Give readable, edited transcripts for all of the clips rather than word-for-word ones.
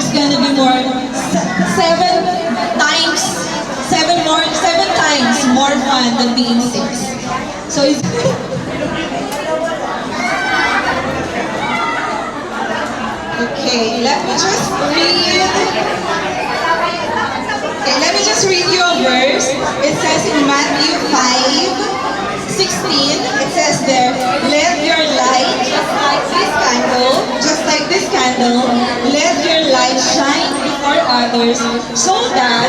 it's gonna be more seven times more fun than being six. So it's okay. Let me just read you a verse. It says in Matthew 5:16. It says there, let your light, just like this candle, let your light shine before others so that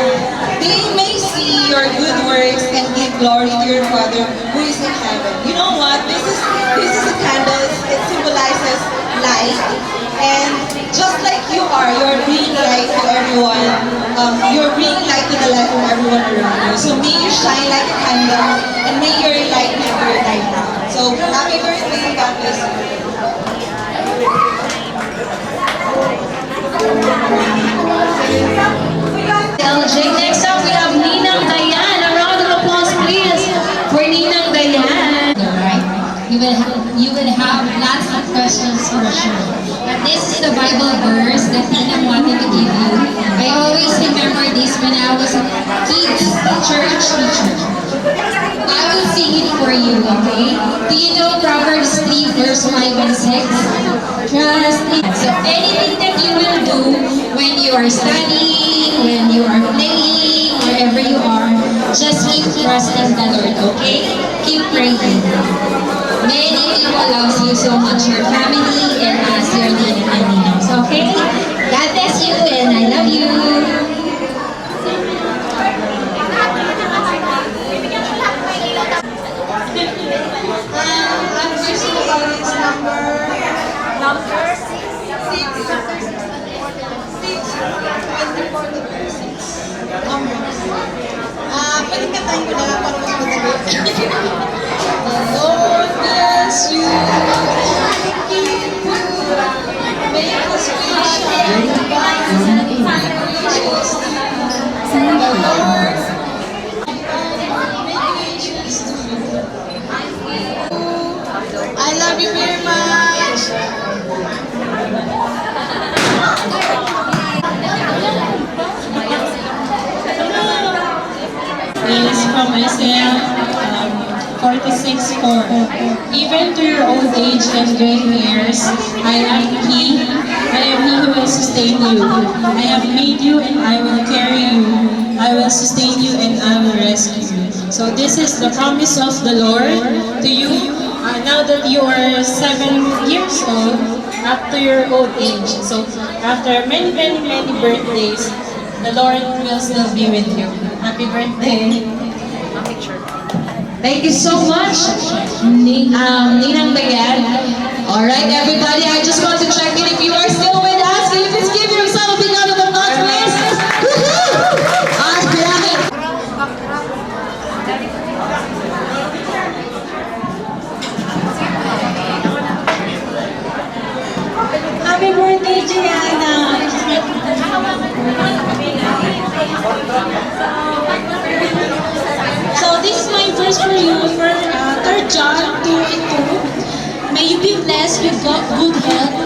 they may see your good works and give glory to your Father who is in heaven. You know what? This is a candle. It symbolizes light. And just like you're bringing light to everyone. You're bringing light to the life of everyone around you. So may you shine like a candle and may your light never die down. So happy birthday, God bless you. LJ. Next up, we have Ninang Dayan. A round of applause, please, for Ninang Dayan. Alright, you will have lots of questions for sure. But this is the Bible verse that Ninang wanted to give you. I always remember this when I was a kids church teacher. I will sing it for you, okay? Do you know Proverbs 3 verse 5 and 6? Trust in. So anything that you will do when you are studying, when you are playing, wherever you are, just keep trusting the Lord, okay? Keep praying. Many people love you so much, your family and us, your Ninang and Ninangs, okay? God bless you and I love you. I'm using the audience number 624 to 6. Pwede ka tayo ko na lang para mas madali. The Lord bless you, keep you, make His face shine upon you, graciously. The Lord make gracious to you. I love you very much. Is from Isaiah 46:4. Even to your old age and gray hairs, I am He who will sustain you. I have made you and I will carry you. I will sustain you and I will rescue you. So this is the promise of the Lord to you now that you are 7 years old, up to your old age. So after many birthdays, the Lord will still be with you. Happy birthday! Thank you so much, Ninang Dayan. Alright, everybody, I just want to check in if you are still with us. Can you please give yourself a big round of applause, please? Alright. Happy birthday, Gianna! So this is my verse for you for 3 John 2:2. May you be blessed with good health.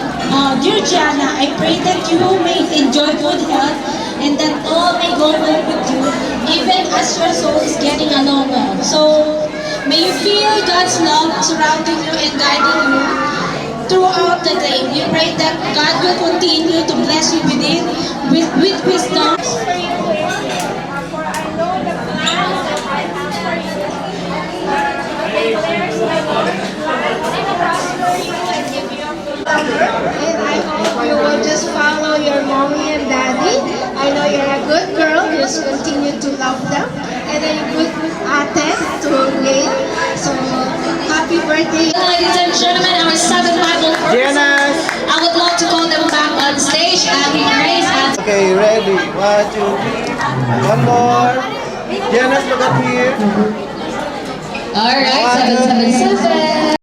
Dear Gianna, I pray that you may enjoy good health and that all may go well with you, even as your soul is getting along well. So may you feel God's love surrounding you and guiding you throughout the day. We pray that God will continue to bless you with wisdom. And I hope you will just follow your mommy and daddy. I know you're a good girl, just continue to love them. And then a good ate to Gail. So, happy birthday. Ladies and gentlemen, our 7 Bible verses. I would love to call them back on stage. Abby Grace and Okay, ready? 1, 2, 3. One more. Janice, look up here. alright, 777.